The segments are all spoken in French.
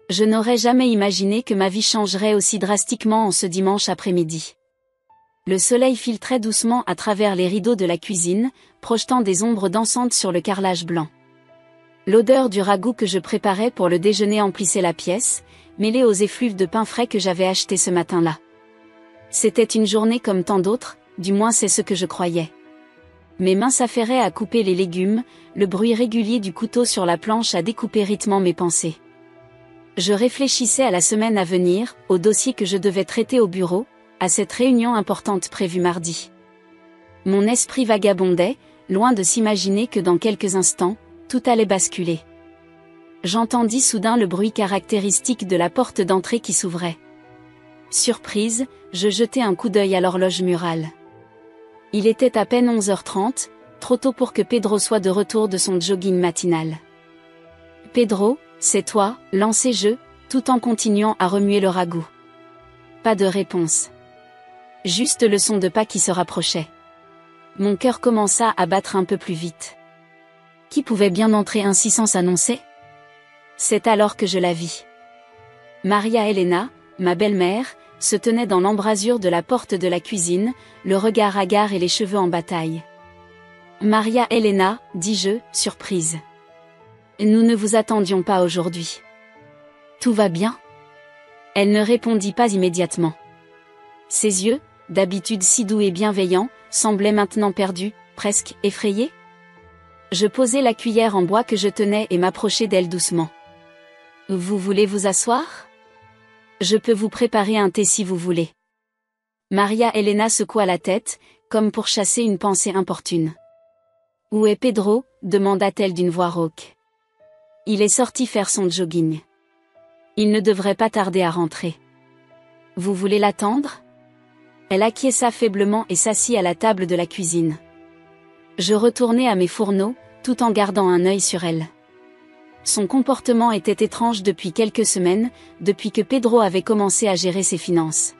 Je n'aurais jamais imaginé que ma vie changerait aussi drastiquement en ce dimanche après-midi. Le soleil filtrait doucement à travers les rideaux de la cuisine, projetant des ombres dansantes sur le carrelage blanc. L'odeur du ragoût que je préparais pour le déjeuner emplissait la pièce, mêlée aux effluves de pain frais que j'avais achetés ce matin-là. C'était une journée comme tant d'autres, du moins c'est ce que je croyais. Mes mains s'affairaient à couper les légumes, le bruit régulier du couteau sur la planche a découpé rythmement mes pensées. Je réfléchissais à la semaine à venir, au dossier que je devais traiter au bureau, à cette réunion importante prévue mardi. Mon esprit vagabondait, loin de s'imaginer que dans quelques instants, tout allait basculer. J'entendis soudain le bruit caractéristique de la porte d'entrée qui s'ouvrait. Surprise, je jetai un coup d'œil à l'horloge murale. Il était à peine 11h30, trop tôt pour que Pedro soit de retour de son jogging matinal. « Pedro, c'est toi » lançai-je, tout en continuant à remuer le ragoût. Pas de réponse. Juste le son de pas qui se rapprochait. Mon cœur commença à battre un peu plus vite. Qui pouvait bien entrer ainsi sans s'annoncer ? C'est alors que je la vis. Maria Elena, ma belle-mère, se tenait dans l'embrasure de la porte de la cuisine, le regard hagard et les cheveux en bataille. « Maria Elena » dis-je, surprise. « Nous ne vous attendions pas aujourd'hui. Tout va bien ?» Elle ne répondit pas immédiatement. Ses yeux, d'habitude si doux et bienveillants, semblaient maintenant perdus, presque effrayés. Je posai la cuillère en bois que je tenais et m'approchai d'elle doucement. « Vous voulez vous asseoir ? Je peux vous préparer un thé si vous voulez. » Maria Elena secoua la tête, comme pour chasser une pensée importune. « Où est Pedro ?» demanda-t-elle d'une voix rauque. « Il est sorti faire son jogging. Il ne devrait pas tarder à rentrer. Vous voulez l'attendre ? » Elle acquiesça faiblement et s'assit à la table de la cuisine. Je retournai à mes fourneaux, tout en gardant un œil sur elle. Son comportement était étrange depuis quelques semaines, depuis que Pedro avait commencé à gérer ses finances.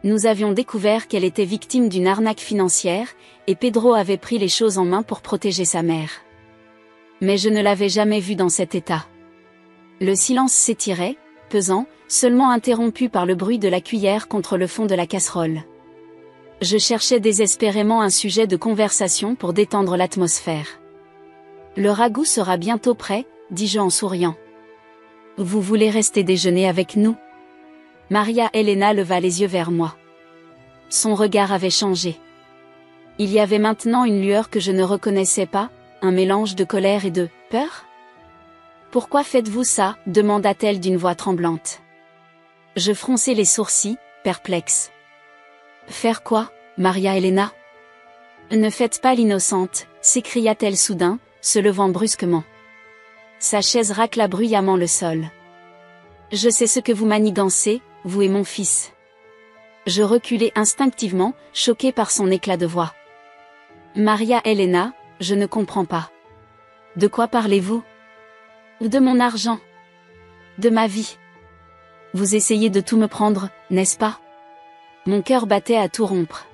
Nous avions découvert qu'elle était victime d'une arnaque financière, et Pedro avait pris les choses en main pour protéger sa mère. Mais je ne l'avais jamais vue dans cet état. Le silence s'étirait, pesant, seulement interrompu par le bruit de la cuillère contre le fond de la casserole. Je cherchais désespérément un sujet de conversation pour détendre l'atmosphère. « Le ragoût sera bientôt prêt », dis-je en souriant. « Vous voulez rester déjeuner avec nous ?» Maria Elena leva les yeux vers moi. Son regard avait changé. Il y avait maintenant une lueur que je ne reconnaissais pas, un mélange de colère et de peur. « Pourquoi faites-vous ça ?» demanda-t-elle d'une voix tremblante. Je fronçai les sourcils, perplexe. « Faire quoi, Maria Elena ? » « Ne faites pas l'innocente » s'écria-t-elle soudain, se levant brusquement. Sa chaise racla bruyamment le sol. « Je sais ce que vous manigancez, vous et mon fils. » Je reculai instinctivement, choqué par son éclat de voix. « Maria Elena, je ne comprends pas. De quoi parlez-vous ? De mon argent. De ma vie. Vous essayez de tout me prendre, n'est-ce pas ? » Mon cœur battait à tout rompre.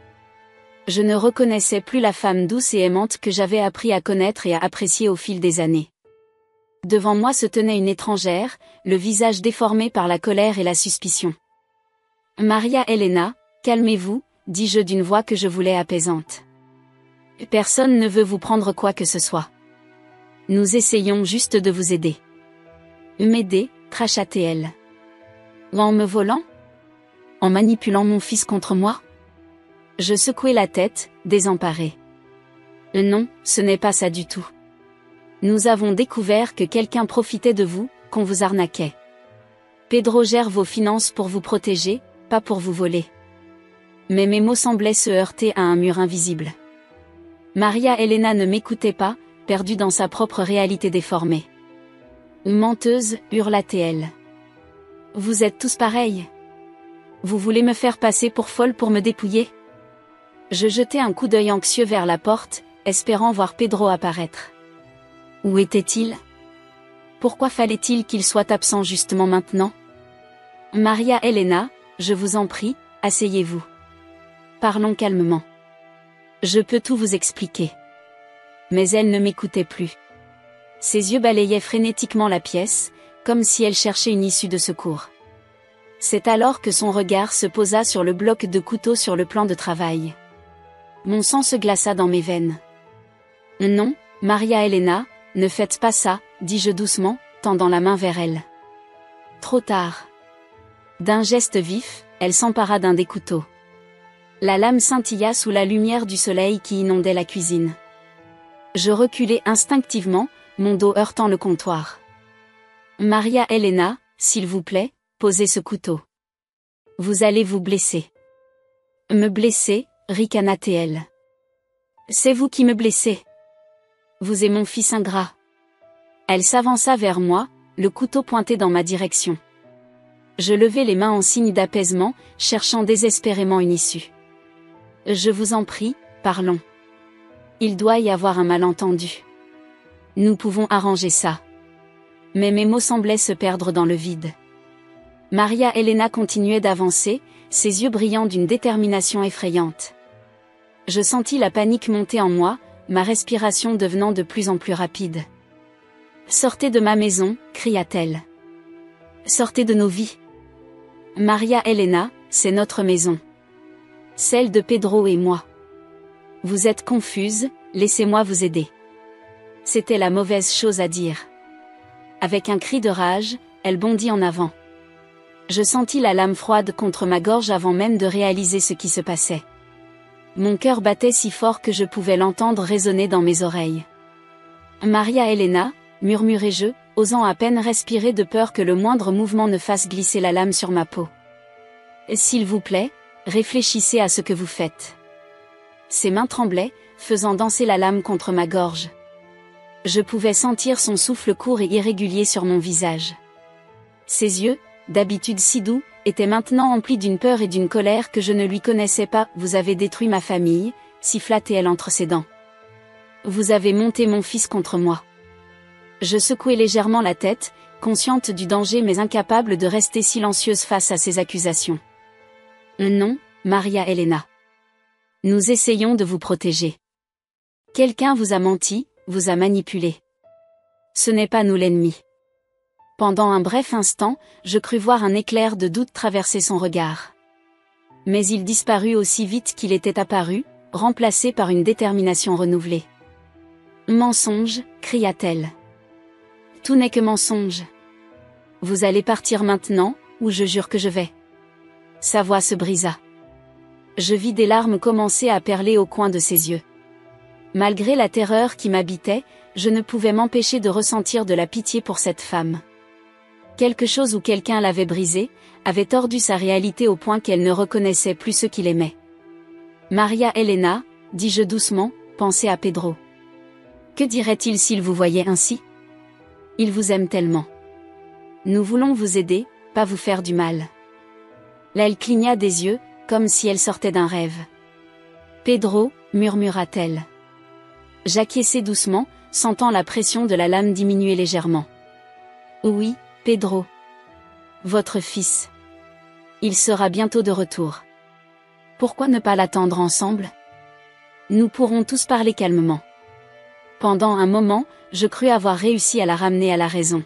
Je ne reconnaissais plus la femme douce et aimante que j'avais appris à connaître et à apprécier au fil des années. Devant moi se tenait une étrangère, le visage déformé par la colère et la suspicion. « Maria Elena, calmez-vous » dis-je d'une voix que je voulais apaisante. « Personne ne veut vous prendre quoi que ce soit. Nous essayons juste de vous aider. »« M'aider » cracha-t-elle. « En me volant ? En manipulant mon fils contre moi ?» Je secouai la tête, désemparée. « Non, ce n'est pas ça du tout. Nous avons découvert que quelqu'un profitait de vous, qu'on vous arnaquait. Pedro gère vos finances pour vous protéger, pas pour vous voler. » Mais mes mots semblaient se heurter à un mur invisible. Maria Elena ne m'écoutait pas, perdue dans sa propre réalité déformée. « Menteuse » hurla-t-elle. « Vous êtes tous pareils. Vous voulez me faire passer pour folle pour me dépouiller ?» Je jetai un coup d'œil anxieux vers la porte, espérant voir Pedro apparaître. Où était-il ? Pourquoi fallait-il qu'il soit absent justement maintenant ? « Maria Elena, je vous en prie, asseyez-vous. Parlons calmement. Je peux tout vous expliquer. » Mais elle ne m'écoutait plus. Ses yeux balayaient frénétiquement la pièce, comme si elle cherchait une issue de secours. C'est alors que son regard se posa sur le bloc de couteau sur le plan de travail. Mon sang se glaça dans mes veines. Non, Maria Elena, ne faites pas ça, dis-je doucement, tendant la main vers elle. Trop tard. D'un geste vif, elle s'empara d'un des couteaux. La lame scintilla sous la lumière du soleil qui inondait la cuisine. Je reculai instinctivement, mon dos heurtant le comptoir. Maria Elena, s'il vous plaît, posez ce couteau. Vous allez vous blesser. Me blesser, ricana-t-elle. C'est vous qui me blessez. Vous êtes mon fils ingrat. Elle s'avança vers moi, le couteau pointé dans ma direction. Je levai les mains en signe d'apaisement, cherchant désespérément une issue. Je vous en prie, parlons. Il doit y avoir un malentendu. Nous pouvons arranger ça. Mais mes mots semblaient se perdre dans le vide. Maria Elena continuait d'avancer, ses yeux brillant d'une détermination effrayante. Je sentis la panique monter en moi, ma respiration devenant de plus en plus rapide. Sortez de ma maison, cria-t-elle. Sortez de nos vies. Maria Elena, c'est notre maison. Celle de Pedro et moi. Vous êtes confuse, laissez-moi vous aider. C'était la mauvaise chose à dire. Avec un cri de rage, elle bondit en avant. Je sentis la lame froide contre ma gorge avant même de réaliser ce qui se passait. Mon cœur battait si fort que je pouvais l'entendre résonner dans mes oreilles. Maria Elena, murmurai-je, osant à peine respirer de peur que le moindre mouvement ne fasse glisser la lame sur ma peau. S'il vous plaît, réfléchissez à ce que vous faites. Ses mains tremblaient, faisant danser la lame contre ma gorge. Je pouvais sentir son souffle court et irrégulier sur mon visage. Ses yeux, d'habitude si doux, étaient maintenant emplis d'une peur et d'une colère que je ne lui connaissais pas. Vous avez détruit ma famille, siffla-t-elle entre ses dents. Vous avez monté mon fils contre moi. Je secouai légèrement la tête, consciente du danger mais incapable de rester silencieuse face à ces accusations. Non, Maria Elena. Nous essayons de vous protéger. Quelqu'un vous a menti, vous a manipulé. Ce n'est pas nous l'ennemi. Pendant un bref instant, je crus voir un éclair de doute traverser son regard. Mais il disparut aussi vite qu'il était apparu, remplacé par une détermination renouvelée. Mensonge, cria-t-elle. Tout n'est que mensonge. Vous allez partir maintenant, ou je jure que je vais. Sa voix se brisa. Je vis des larmes commencer à perler au coin de ses yeux. Malgré la terreur qui m'habitait, je ne pouvais m'empêcher de ressentir de la pitié pour cette femme. Quelque chose ou quelqu'un l'avait brisée, avait tordu sa réalité au point qu'elle ne reconnaissait plus ceux qui l'aimaient. Maria Elena, dis-je doucement, pensez à Pedro. Que dirait-il s'il vous voyait ainsi? Il vous aime tellement. Nous voulons vous aider, pas vous faire du mal. Là elle cligna des yeux, comme si elle sortait d'un rêve. Pedro, murmura-t-elle. J'acquiesçai doucement, sentant la pression de la lame diminuer légèrement. Oui, Pedro. Votre fils. Il sera bientôt de retour. Pourquoi ne pas l'attendre ensemble? Nous pourrons tous parler calmement. Pendant un moment, je crus avoir réussi à la ramener à la raison.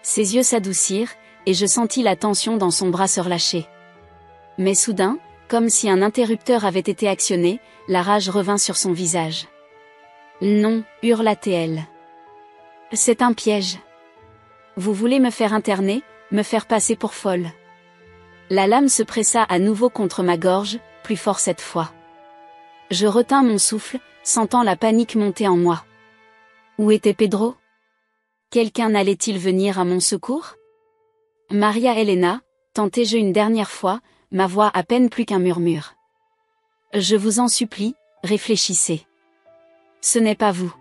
Ses yeux s'adoucirent, et je sentis la tension dans son bras se relâcher. Mais soudain, comme si un interrupteur avait été actionné, la rage revint sur son visage. Non, hurla-t-elle. C'est un piège. Vous voulez me faire interner, me faire passer pour folle. La lame se pressa à nouveau contre ma gorge, plus fort cette fois. Je retins mon souffle, sentant la panique monter en moi. Où était Pedro? Quelqu'un allait-il venir à mon secours? Maria Elena, tentai-je une dernière fois, ma voix à peine plus qu'un murmure. Je vous en supplie, réfléchissez. Ce n'est pas vous.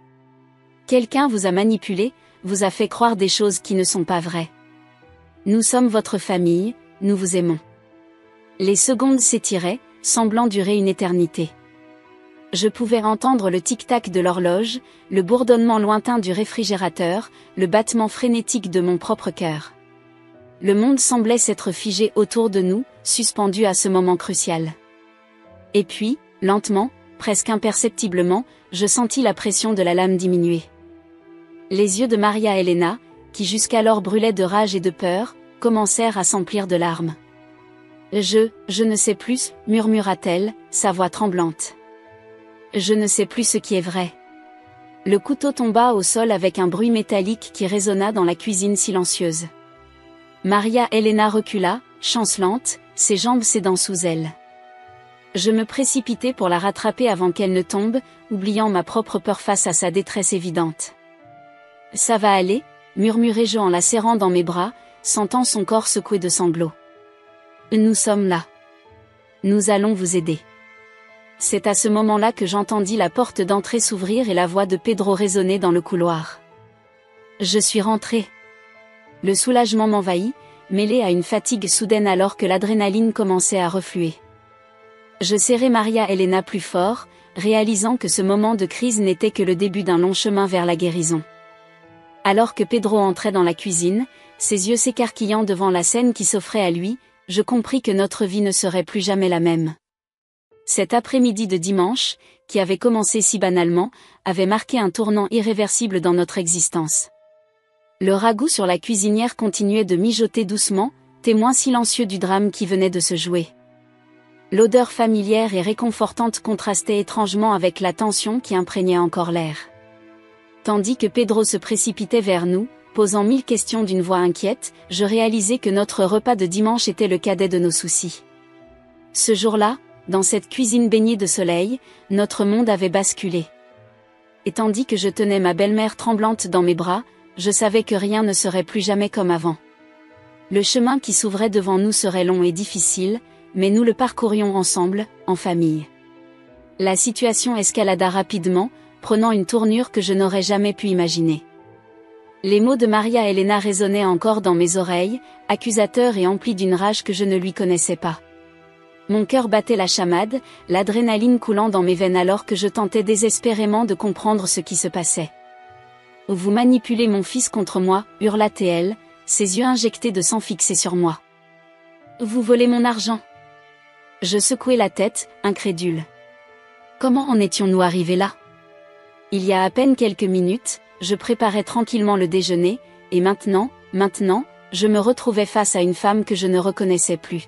Quelqu'un vous a manipulé, vous a fait croire des choses qui ne sont pas vraies. Nous sommes votre famille, nous vous aimons. Les secondes s'étiraient, semblant durer une éternité. Je pouvais entendre le tic-tac de l'horloge, le bourdonnement lointain du réfrigérateur, le battement frénétique de mon propre cœur. Le monde semblait s'être figé autour de nous, suspendu à ce moment crucial. Et puis, lentement, presque imperceptiblement, je sentis la pression de la lame diminuer. Les yeux de Maria Elena, qui jusqu'alors brûlaient de rage et de peur, commencèrent à s'emplir de larmes. Je ne sais plus, murmura-t-elle, sa voix tremblante. Je ne sais plus ce qui est vrai. Le couteau tomba au sol avec un bruit métallique qui résonna dans la cuisine silencieuse. Maria Elena recula, chancelante, ses jambes cédant sous elle. Je me précipitai pour la rattraper avant qu'elle ne tombe, oubliant ma propre peur face à sa détresse évidente. « Ça va aller ?» murmurai-je en la serrant dans mes bras, sentant son corps secoué de sanglots. « Nous sommes là. Nous allons vous aider. » C'est à ce moment-là que j'entendis la porte d'entrée s'ouvrir et la voix de Pedro résonner dans le couloir. Je suis rentrée. Le soulagement m'envahit, mêlé à une fatigue soudaine alors que l'adrénaline commençait à refluer. Je serrai Maria Elena plus fort, réalisant que ce moment de crise n'était que le début d'un long chemin vers la guérison. Alors que Pedro entrait dans la cuisine, ses yeux s'écarquillant devant la scène qui s'offrait à lui, je compris que notre vie ne serait plus jamais la même. Cet après-midi de dimanche, qui avait commencé si banalement, avait marqué un tournant irréversible dans notre existence. Le ragoût sur la cuisinière continuait de mijoter doucement, témoin silencieux du drame qui venait de se jouer. L'odeur familière et réconfortante contrastait étrangement avec la tension qui imprégnait encore l'air. Tandis que Pedro se précipitait vers nous, posant 1000 questions d'une voix inquiète, je réalisais que notre repas de dimanche était le cadet de nos soucis. Ce jour-là, dans cette cuisine baignée de soleil, notre monde avait basculé. Et tandis que je tenais ma belle-mère tremblante dans mes bras, je savais que rien ne serait plus jamais comme avant. Le chemin qui s'ouvrait devant nous serait long et difficile, mais nous le parcourions ensemble, en famille. La situation escalada rapidement, prenant une tournure que je n'aurais jamais pu imaginer. Les mots de Maria Elena résonnaient encore dans mes oreilles, accusateurs et emplis d'une rage que je ne lui connaissais pas. Mon cœur battait la chamade, l'adrénaline coulant dans mes veines alors que je tentais désespérément de comprendre ce qui se passait. « Vous manipulez mon fils contre moi » hurla-t-elle, ses yeux injectés de sang fixés sur moi. « Vous volez mon argent ?» Je secouai la tête, incrédule. Comment en étions-nous arrivés là? Il y a à peine quelques minutes, je préparais tranquillement le déjeuner, et maintenant, je me retrouvais face à une femme que je ne reconnaissais plus.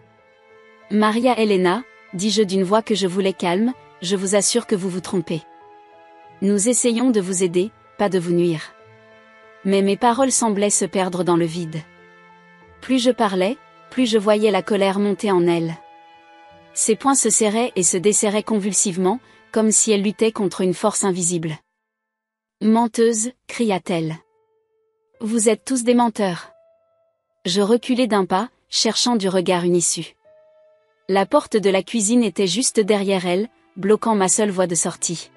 Maria Elena, dis-je d'une voix que je voulais calme, je vous assure que vous vous trompez. Nous essayons de vous aider, pas de vous nuire. Mais mes paroles semblaient se perdre dans le vide. Plus je parlais, plus je voyais la colère monter en elle. Ses poings se serraient et se desserraient convulsivement, comme si elle luttait contre une force invisible. « Menteuse » cria-t-elle. « Vous êtes tous des menteurs. » Je reculai d'un pas, cherchant du regard une issue. La porte de la cuisine était juste derrière elle, bloquant ma seule voie de sortie.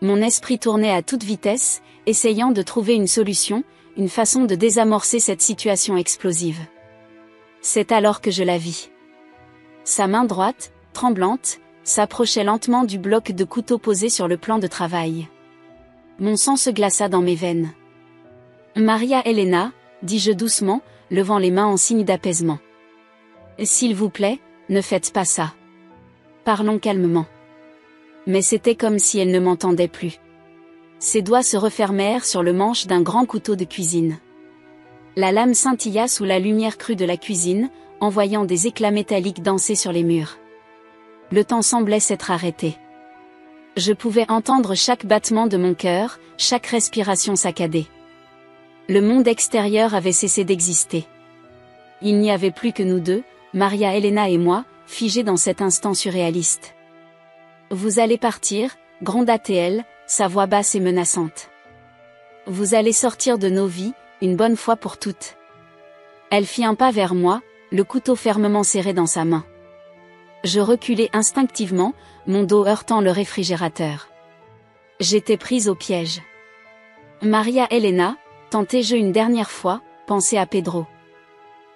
Mon esprit tournait à toute vitesse, essayant de trouver une solution, une façon de désamorcer cette situation explosive. C'est alors que je la vis. Sa main droite, tremblante, s'approchait lentement du bloc de couteau posé sur le plan de travail. Mon sang se glaça dans mes veines. « Maria Elena » dis-je doucement, levant les mains en signe d'apaisement. « S'il vous plaît, ne faites pas ça. Parlons calmement. » Mais c'était comme si elle ne m'entendait plus. Ses doigts se refermèrent sur le manche d'un grand couteau de cuisine. La lame scintilla sous la lumière crue de la cuisine, envoyant des éclats métalliques danser sur les murs. Le temps semblait s'être arrêté. Je pouvais entendre chaque battement de mon cœur, chaque respiration saccadée. Le monde extérieur avait cessé d'exister. Il n'y avait plus que nous deux, Maria Elena et moi, figés dans cet instant surréaliste. « Vous allez partir » gronda-t-elle, sa voix basse et menaçante. « Vous allez sortir de nos vies, une bonne fois pour toutes. » Elle fit un pas vers moi, le couteau fermement serré dans sa main. Je reculai instinctivement, mon dos heurtant le réfrigérateur. J'étais prise au piège. « Maria Elena » tentai-je une dernière fois, pensez à Pedro.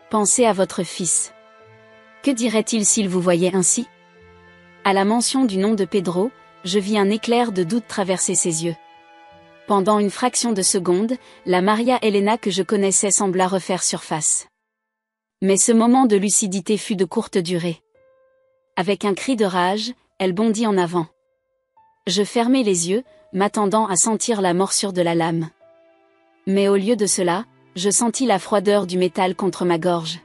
Pensez à votre fils. Que dirait-il s'il vous voyait ainsi? À la mention du nom de Pedro, je vis un éclair de doute traverser ses yeux. Pendant une fraction de seconde, la Maria Elena que je connaissais sembla refaire surface. Mais ce moment de lucidité fut de courte durée. Avec un cri de rage, elle bondit en avant. Je fermai les yeux, m'attendant à sentir la morsure de la lame. Mais au lieu de cela, je sentis la froideur du métal contre ma gorge.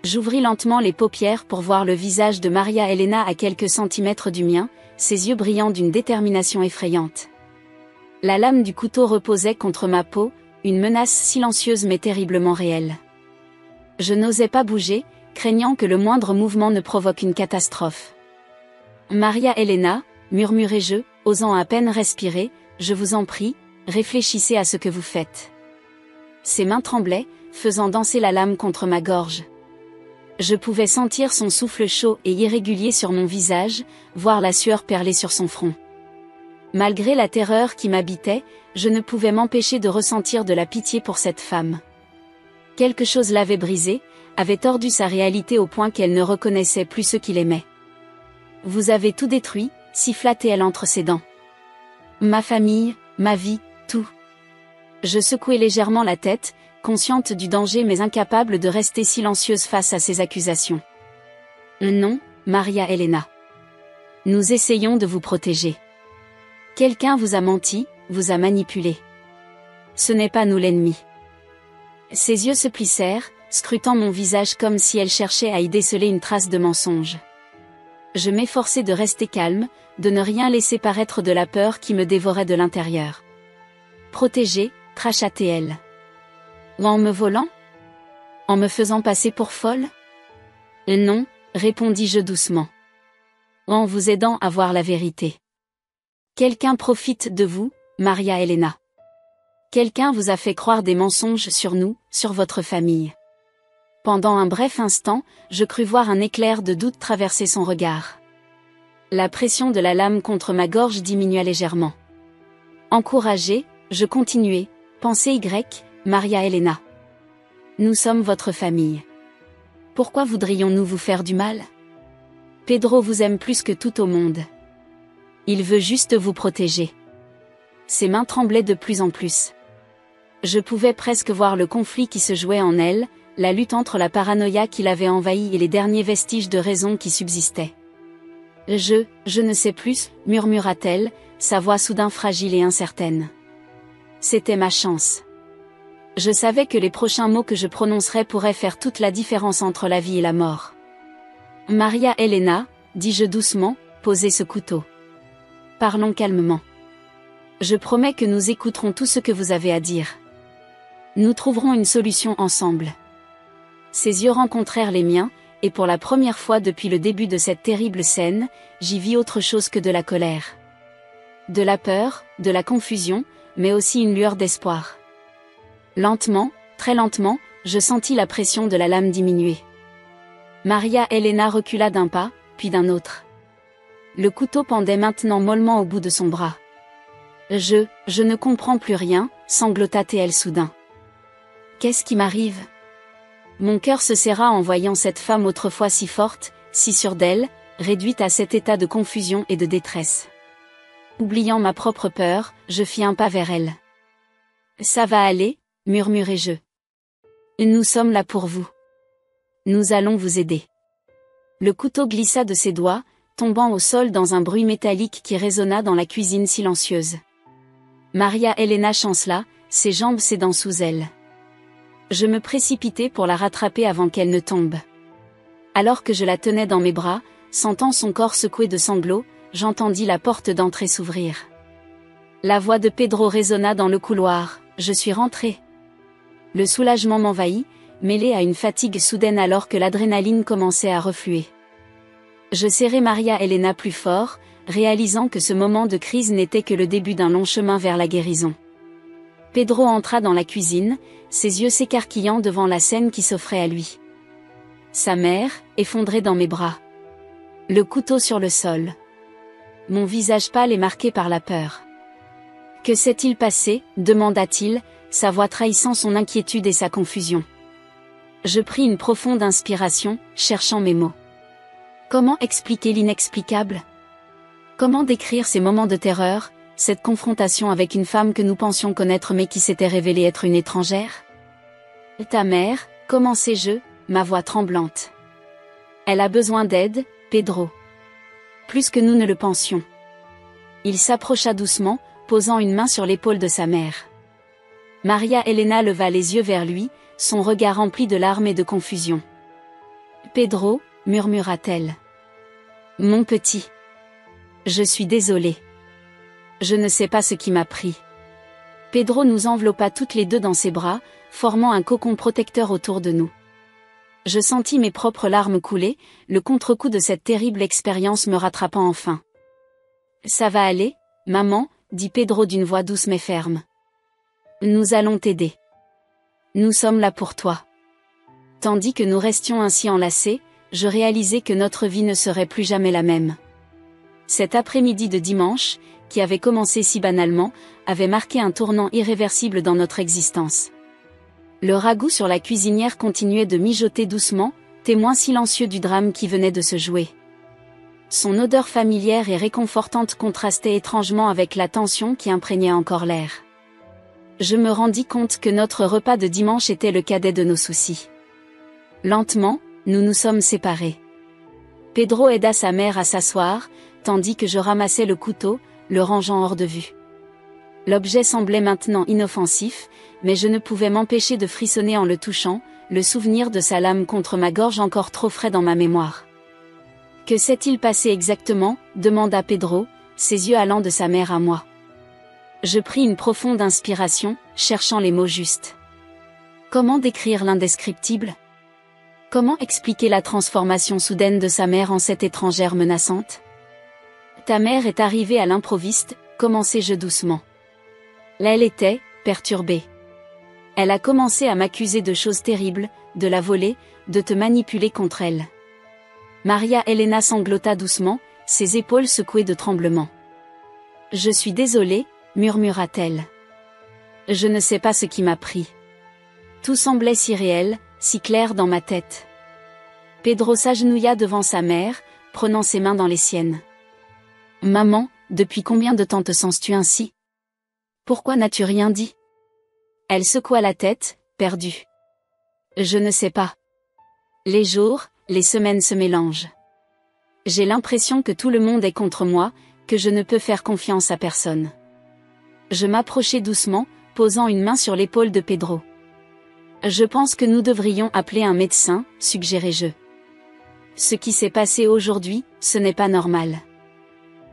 J'ouvris lentement les paupières pour voir le visage de Maria Elena à quelques centimètres du mien, ses yeux brillants d'une détermination effrayante. La lame du couteau reposait contre ma peau, une menace silencieuse mais terriblement réelle. Je n'osais pas bouger, craignant que le moindre mouvement ne provoque une catastrophe. Maria Elena, murmurai-je, osant à peine respirer, je vous en prie, réfléchissez à ce que vous faites. Ses mains tremblaient, faisant danser la lame contre ma gorge. Je pouvais sentir son souffle chaud et irrégulier sur mon visage, voir la sueur perler sur son front. Malgré la terreur qui m'habitait, je ne pouvais m'empêcher de ressentir de la pitié pour cette femme. Quelque chose l'avait brisée, avait tordu sa réalité au point qu'elle ne reconnaissait plus ceux qui l'aimaient. Vous avez tout détruit, siffla-t-elle entre ses dents. Ma famille, ma vie, tout. Je secouai légèrement la tête, consciente du danger mais incapable de rester silencieuse face à ces accusations. Non, Maria Elena. Nous essayons de vous protéger. Quelqu'un vous a menti, vous a manipulé. Ce n'est pas nous l'ennemi. Ses yeux se plissèrent, scrutant mon visage comme si elle cherchait à y déceler une trace de mensonge. Je m'efforçai de rester calme, de ne rien laisser paraître de la peur qui me dévorait de l'intérieur. Protégée, cracha-t-elle. En me volant? En me faisant passer pour folle? Non, répondis-je doucement. En vous aidant à voir la vérité. Quelqu'un profite de vous, Maria Elena. Quelqu'un vous a fait croire des mensonges sur nous, sur votre famille. Pendant un bref instant, je crus voir un éclair de doute traverser son regard. La pression de la lame contre ma gorge diminua légèrement. Encouragée, je continuai, pensez Y, Maria Elena. Nous sommes votre famille. Pourquoi voudrions-nous vous faire du mal? Pedro vous aime plus que tout au monde. Il veut juste vous protéger. Ses mains tremblaient de plus en plus. Je pouvais presque voir le conflit qui se jouait en elle, la lutte entre la paranoïa qui l'avait envahie et les derniers vestiges de raison qui subsistaient. Je ne sais plus, murmura-t-elle, sa voix soudain fragile et incertaine. C'était ma chance. Je savais que les prochains mots que je prononcerais pourraient faire toute la différence entre la vie et la mort. Maria Elena, dis-je doucement, posez ce couteau. Parlons calmement. Je promets que nous écouterons tout ce que vous avez à dire. Nous trouverons une solution ensemble. Ses yeux rencontrèrent les miens, et pour la première fois depuis le début de cette terrible scène, j'y vis autre chose que de la colère. De la peur, de la confusion, mais aussi une lueur d'espoir. Lentement, très lentement, je sentis la pression de la lame diminuer. Maria Elena recula d'un pas, puis d'un autre. Le couteau pendait maintenant mollement au bout de son bras. Je ne comprends plus rien, sanglota-t-elle soudain. Qu'est-ce qui m'arrive? Mon cœur se serra en voyant cette femme autrefois si forte, si sûre d'elle, réduite à cet état de confusion et de détresse. Oubliant ma propre peur, je fis un pas vers elle. Ça va aller, murmurai-je. Nous sommes là pour vous. Nous allons vous aider. Le couteau glissa de ses doigts, tombant au sol dans un bruit métallique qui résonna dans la cuisine silencieuse. Maria Elena chancela, ses jambes cédant sous elle. Je me précipitai pour la rattraper avant qu'elle ne tombe. Alors que je la tenais dans mes bras, sentant son corps secoué de sanglots, j'entendis la porte d'entrée s'ouvrir. La voix de Pedro résonna dans le couloir, je suis rentrée. Le soulagement m'envahit, mêlé à une fatigue soudaine alors que l'adrénaline commençait à refluer. Je serrai Maria Elena plus fort, réalisant que ce moment de crise n'était que le début d'un long chemin vers la guérison. Pedro entra dans la cuisine, ses yeux s'écarquillant devant la scène qui s'offrait à lui. Sa mère, effondrée dans mes bras. Le couteau sur le sol. Mon visage pâle et marqué par la peur. Que s'est-il passé? Demanda-t-il, sa voix trahissant son inquiétude et sa confusion. Je pris une profonde inspiration, cherchant mes mots. Comment expliquer l'inexplicable? Comment décrire ces moments de terreur, cette confrontation avec une femme que nous pensions connaître mais qui s'était révélée être une étrangère? Ta mère, commençai-je, ma voix tremblante. Elle a besoin d'aide, Pedro. Plus que nous ne le pensions. Il s'approcha doucement, posant une main sur l'épaule de sa mère. Maria Elena leva les yeux vers lui, son regard rempli de larmes et de confusion. Pedro, murmura-t-elle. Mon petit. Je suis désolée. Je ne sais pas ce qui m'a pris. Pedro nous enveloppa toutes les deux dans ses bras, formant un cocon protecteur autour de nous. Je sentis mes propres larmes couler, le contre-coup de cette terrible expérience me rattrapant enfin. Ça va aller, maman, dit Pedro d'une voix douce mais ferme. Nous allons t'aider. Nous sommes là pour toi. Tandis que nous restions ainsi enlacés, je réalisais que notre vie ne serait plus jamais la même. Cet après-midi de dimanche, qui avait commencé si banalement, avait marqué un tournant irréversible dans notre existence. Le ragoût sur la cuisinière continuait de mijoter doucement, témoin silencieux du drame qui venait de se jouer. Son odeur familière et réconfortante contrastait étrangement avec la tension qui imprégnait encore l'air. Je me rendis compte que notre repas de dimanche était le cadet de nos soucis. Lentement, nous nous sommes séparés. Pedro aida sa mère à s'asseoir, tandis que je ramassais le couteau, le rangeant hors de vue. L'objet semblait maintenant inoffensif, mais je ne pouvais m'empêcher de frissonner en le touchant, le souvenir de sa lame contre ma gorge encore trop frais dans ma mémoire. « Que s'est-il passé exactement » demanda Pedro, ses yeux allant de sa mère à moi. Je pris une profonde inspiration, cherchant les mots justes. Comment décrire l'indescriptible ? Comment expliquer la transformation soudaine de sa mère en cette étrangère menaçante ? Ta mère est arrivée à l'improviste, commençai-je doucement. Là elle était, perturbée. Elle a commencé à m'accuser de choses terribles, de la voler, de te manipuler contre elle. Maria Elena sanglota doucement, ses épaules secouées de tremblements. Je suis désolée, murmura-t-elle. Je ne sais pas ce qui m'a pris. Tout semblait si réel, si clair dans ma tête. Pedro s'agenouilla devant sa mère, prenant ses mains dans les siennes. Maman, depuis combien de temps te sens-tu ainsi ? Pourquoi n'as-tu rien dit ? Elle secoua la tête, perdue. Je ne sais pas. Les jours, les semaines se mélangent. J'ai l'impression que tout le monde est contre moi, que je ne peux faire confiance à personne. Je m'approchai doucement, posant une main sur l'épaule de Pedro. Je pense que nous devrions appeler un médecin, suggérai-je. Ce qui s'est passé aujourd'hui, ce n'est pas normal.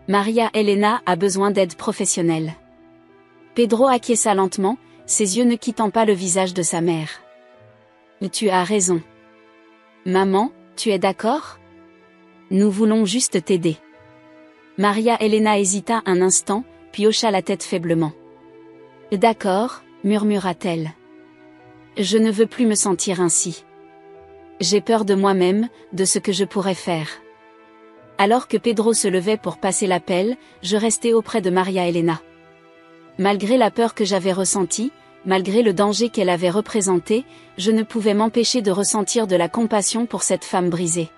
Maria Elena a besoin d'aide professionnelle. Pedro acquiesça lentement, ses yeux ne quittant pas le visage de sa mère. Tu as raison. Maman, tu es d'accord ? Nous voulons juste t'aider. Maria Elena hésita un instant, puis hocha la tête faiblement. D'accord, murmura-t-elle. Je ne veux plus me sentir ainsi. J'ai peur de moi-même, de ce que je pourrais faire. Alors que Pedro se levait pour passer l'appel, je restai auprès de Maria Elena. Malgré la peur que j'avais ressentie, malgré le danger qu'elle avait représenté, je ne pouvais m'empêcher de ressentir de la compassion pour cette femme brisée.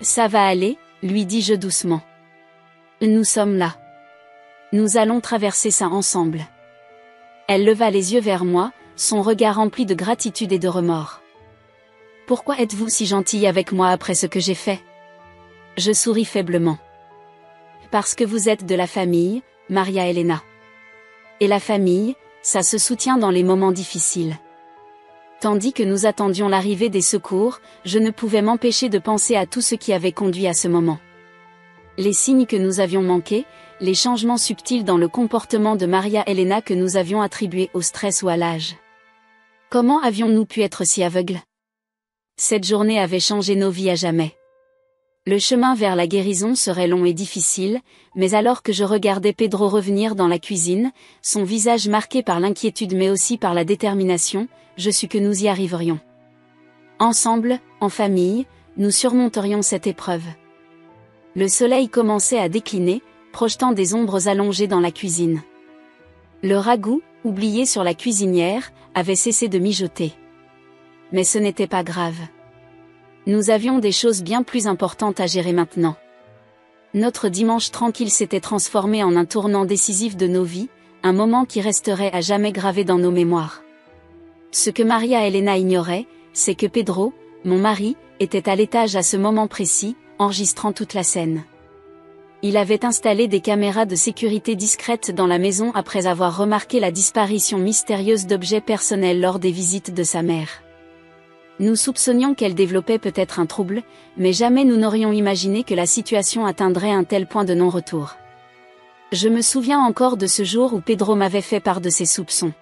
Ça va aller, lui dis-je doucement. Nous sommes là. Nous allons traverser ça ensemble. Elle leva les yeux vers moi, son regard rempli de gratitude et de remords. Pourquoi êtes-vous si gentille avec moi après ce que j'ai fait ? Je souris faiblement. Parce que vous êtes de la famille, Maria Elena. Et la famille, ça se soutient dans les moments difficiles. Tandis que nous attendions l'arrivée des secours, je ne pouvais m'empêcher de penser à tout ce qui avait conduit à ce moment. Les signes que nous avions manqués, les changements subtils dans le comportement de Maria Elena que nous avions attribués au stress ou à l'âge. Comment avions-nous pu être si aveugles ? Cette journée avait changé nos vies à jamais. Le chemin vers la guérison serait long et difficile, mais alors que je regardais Pedro revenir dans la cuisine, son visage marqué par l'inquiétude mais aussi par la détermination, je sus que nous y arriverions. Ensemble, en famille, nous surmonterions cette épreuve. Le soleil commençait à décliner, projetant des ombres allongées dans la cuisine. Le ragoût, oublié sur la cuisinière, avait cessé de mijoter. Mais ce n'était pas grave. Nous avions des choses bien plus importantes à gérer maintenant. Notre dimanche tranquille s'était transformé en un tournant décisif de nos vies, un moment qui resterait à jamais gravé dans nos mémoires. Ce que Maria Elena ignorait, c'est que Pedro, mon mari, était à l'étage à ce moment précis, enregistrant toute la scène. Il avait installé des caméras de sécurité discrètes dans la maison après avoir remarqué la disparition mystérieuse d'objets personnels lors des visites de sa mère. Nous soupçonnions qu'elle développait peut-être un trouble, mais jamais nous n'aurions imaginé que la situation atteindrait un tel point de non-retour. Je me souviens encore de ce jour où Pedro m'avait fait part de ses soupçons.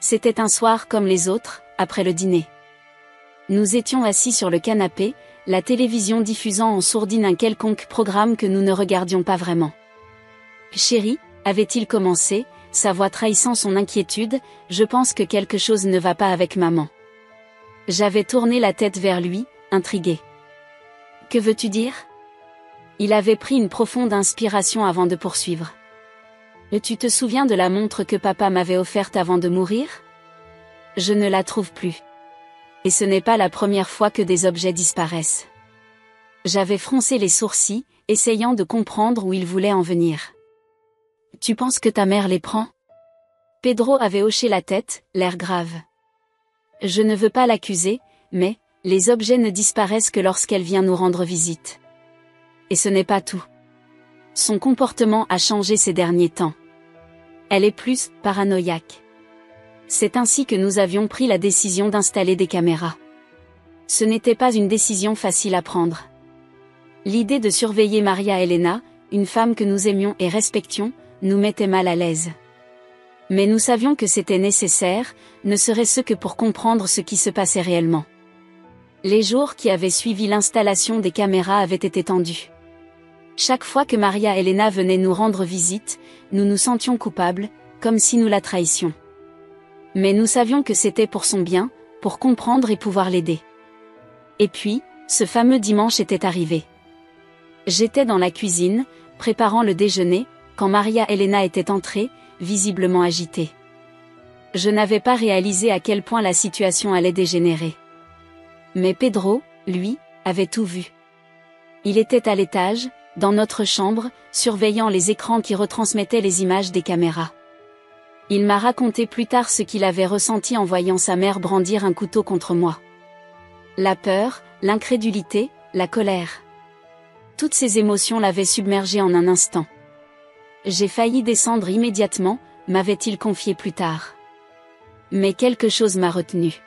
C'était un soir comme les autres, après le dîner. Nous étions assis sur le canapé, la télévision diffusant en sourdine un quelconque programme que nous ne regardions pas vraiment. « Chérie », avait-il commencé, sa voix trahissant son inquiétude, « je pense que quelque chose ne va pas avec maman. » J'avais tourné la tête vers lui, intrigué. « Que veux-tu dire ?» Il avait pris une profonde inspiration avant de poursuivre. « Tu te souviens de la montre que papa m'avait offerte avant de mourir ? Je ne la trouve plus. Et ce n'est pas la première fois que des objets disparaissent. » J'avais froncé les sourcils, essayant de comprendre où il voulait en venir. « Tu penses que ta mère les prend ?» Pedro avait hoché la tête, l'air grave. « Je ne veux pas l'accuser, mais, les objets ne disparaissent que lorsqu'elle vient nous rendre visite. Et ce n'est pas tout. Son comportement a changé ces derniers temps. Elle est plus paranoïaque. C'est ainsi que nous avions pris la décision d'installer des caméras. Ce n'était pas une décision facile à prendre. L'idée de surveiller Maria Elena, une femme que nous aimions et respections, nous mettait mal à l'aise. Mais nous savions que c'était nécessaire, ne serait-ce que pour comprendre ce qui se passait réellement. Les jours qui avaient suivi l'installation des caméras avaient été tendus. Chaque fois que Maria Elena venait nous rendre visite, nous nous sentions coupables, comme si nous la trahissions. Mais nous savions que c'était pour son bien, pour comprendre et pouvoir l'aider. Et puis, ce fameux dimanche était arrivé. J'étais dans la cuisine, préparant le déjeuner, quand Maria Elena était entrée, visiblement agitée. Je n'avais pas réalisé à quel point la situation allait dégénérer. Mais Pedro, lui, avait tout vu. Il était à l'étage, dans notre chambre, surveillant les écrans qui retransmettaient les images des caméras. Il m'a raconté plus tard ce qu'il avait ressenti en voyant sa mère brandir un couteau contre moi. La peur, l'incrédulité, la colère. Toutes ces émotions l'avaient submergé en un instant. J'ai failli descendre immédiatement, m'avait-il confié plus tard. Mais quelque chose m'a retenu.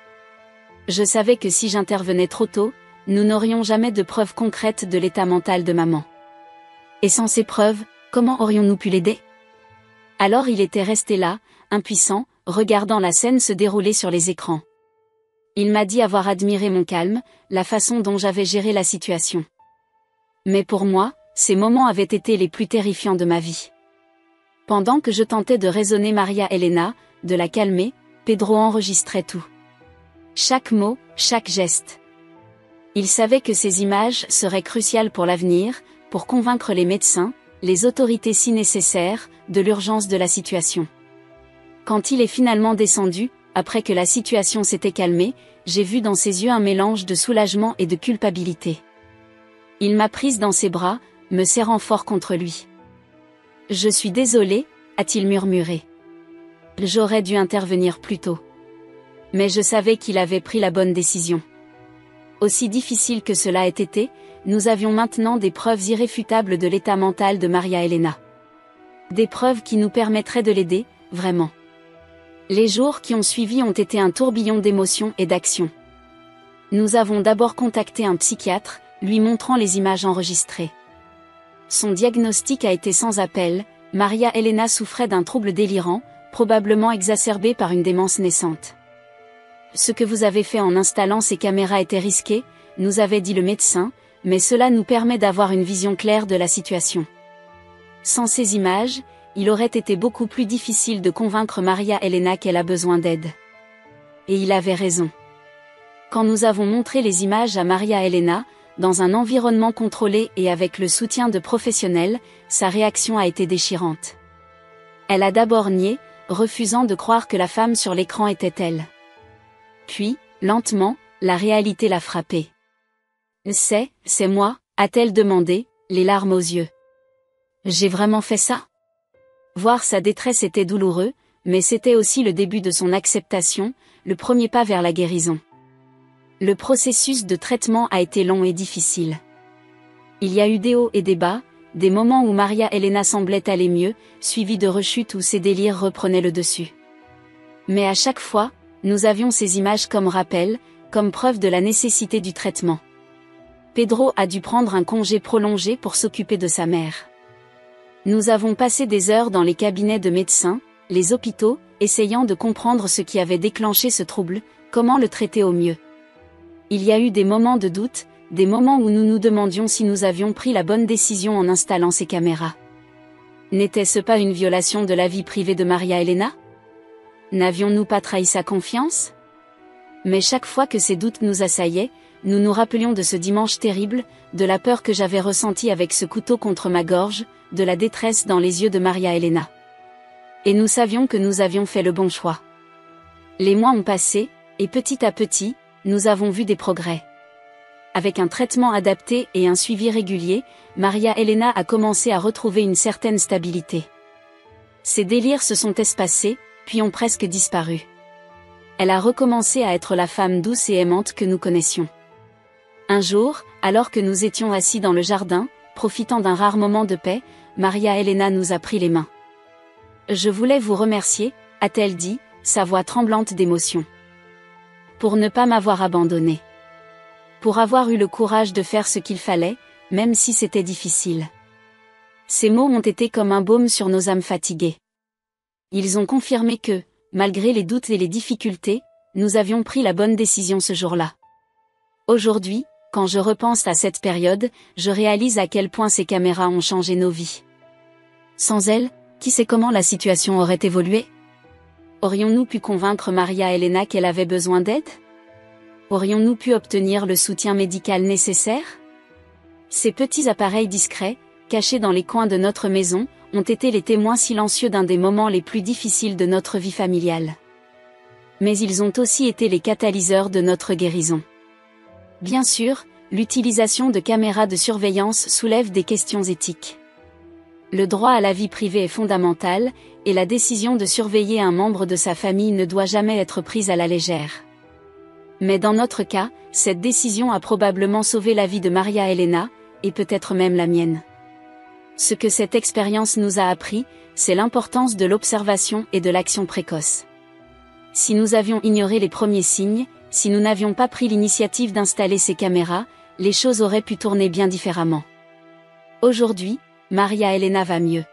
Je savais que si j'intervenais trop tôt, nous n'aurions jamais de preuves concrètes de l'état mental de maman. Et sans ces preuves, comment aurions-nous pu l'aider ? Alors il était resté là, impuissant, regardant la scène se dérouler sur les écrans. Il m'a dit avoir admiré mon calme, la façon dont j'avais géré la situation. Mais pour moi, ces moments avaient été les plus terrifiants de ma vie. Pendant que je tentais de raisonner Maria Elena, de la calmer, Pedro enregistrait tout. Chaque mot, chaque geste. Il savait que ces images seraient cruciales pour l'avenir, pour convaincre les médecins, les autorités si nécessaires, de l'urgence de la situation. Quand il est finalement descendu, après que la situation s'était calmée, j'ai vu dans ses yeux un mélange de soulagement et de culpabilité. Il m'a prise dans ses bras, me serrant fort contre lui. « Je suis désolé », a-t-il murmuré. « J'aurais dû intervenir plus tôt. » Mais je savais qu'il avait pris la bonne décision. Aussi difficile que cela ait été, nous avions maintenant des preuves irréfutables de l'état mental de Maria Elena. Des preuves qui nous permettraient de l'aider, vraiment. Les jours qui ont suivi ont été un tourbillon d'émotions et d'actions. Nous avons d'abord contacté un psychiatre, lui montrant les images enregistrées. Son diagnostic a été sans appel, Maria Elena souffrait d'un trouble délirant, probablement exacerbé par une démence naissante. Ce que vous avez fait en installant ces caméras était risqué, nous avait dit le médecin, mais cela nous permet d'avoir une vision claire de la situation. Sans ces images, il aurait été beaucoup plus difficile de convaincre Maria Elena qu'elle a besoin d'aide. Et il avait raison. Quand nous avons montré les images à Maria Elena, dans un environnement contrôlé et avec le soutien de professionnels, sa réaction a été déchirante. Elle a d'abord nié, refusant de croire que la femme sur l'écran était elle. Puis, lentement, la réalité l'a frappée. « C'est moi », a-t-elle demandé, les larmes aux yeux. « J'ai vraiment fait ça ?» Voir sa détresse était douloureux, mais c'était aussi le début de son acceptation, le premier pas vers la guérison. Le processus de traitement a été long et difficile. Il y a eu des hauts et des bas, des moments où Maria Elena semblait aller mieux, suivis de rechutes où ses délires reprenaient le dessus. Mais à chaque fois, nous avions ces images comme rappel, comme preuve de la nécessité du traitement. Pedro a dû prendre un congé prolongé pour s'occuper de sa mère. Nous avons passé des heures dans les cabinets de médecins, les hôpitaux, essayant de comprendre ce qui avait déclenché ce trouble, comment le traiter au mieux. Il y a eu des moments de doute, des moments où nous nous demandions si nous avions pris la bonne décision en installant ces caméras. N'était-ce pas une violation de la vie privée de Maria Elena? N'avions-nous pas trahi sa confiance? Mais chaque fois que ces doutes nous assaillaient, nous nous rappelions de ce dimanche terrible, de la peur que j'avais ressentie avec ce couteau contre ma gorge, de la détresse dans les yeux de Maria Elena. Et nous savions que nous avions fait le bon choix. Les mois ont passé, et petit à petit, nous avons vu des progrès. Avec un traitement adapté et un suivi régulier, Maria Elena a commencé à retrouver une certaine stabilité. Ses délires se sont espacés, puis ont presque disparu. Elle a recommencé à être la femme douce et aimante que nous connaissions. Un jour, alors que nous étions assis dans le jardin, profitant d'un rare moment de paix, Maria Elena nous a pris les mains. « Je voulais vous remercier », a-t-elle dit, sa voix tremblante d'émotion. « Pour ne pas m'avoir abandonnée. Pour avoir eu le courage de faire ce qu'il fallait, même si c'était difficile. » Ces mots ont été comme un baume sur nos âmes fatiguées. Ils ont confirmé que, malgré les doutes et les difficultés, nous avions pris la bonne décision ce jour-là. Aujourd'hui, quand je repense à cette période, je réalise à quel point ces caméras ont changé nos vies. Sans elles, qui sait comment la situation aurait évolué? Aurions-nous pu convaincre Maria Elena qu'elle avait besoin d'aide? Aurions-nous pu obtenir le soutien médical nécessaire? Ces petits appareils discrets, cachés dans les coins de notre maison, ont été les témoins silencieux d'un des moments les plus difficiles de notre vie familiale. Mais ils ont aussi été les catalyseurs de notre guérison. Bien sûr, l'utilisation de caméras de surveillance soulève des questions éthiques. Le droit à la vie privée est fondamental, et la décision de surveiller un membre de sa famille ne doit jamais être prise à la légère. Mais dans notre cas, cette décision a probablement sauvé la vie de Maria Elena, et peut-être même la mienne. Ce que cette expérience nous a appris, c'est l'importance de l'observation et de l'action précoce. Si nous avions ignoré les premiers signes, si nous n'avions pas pris l'initiative d'installer ces caméras, les choses auraient pu tourner bien différemment. Aujourd'hui, Maria Elena va mieux.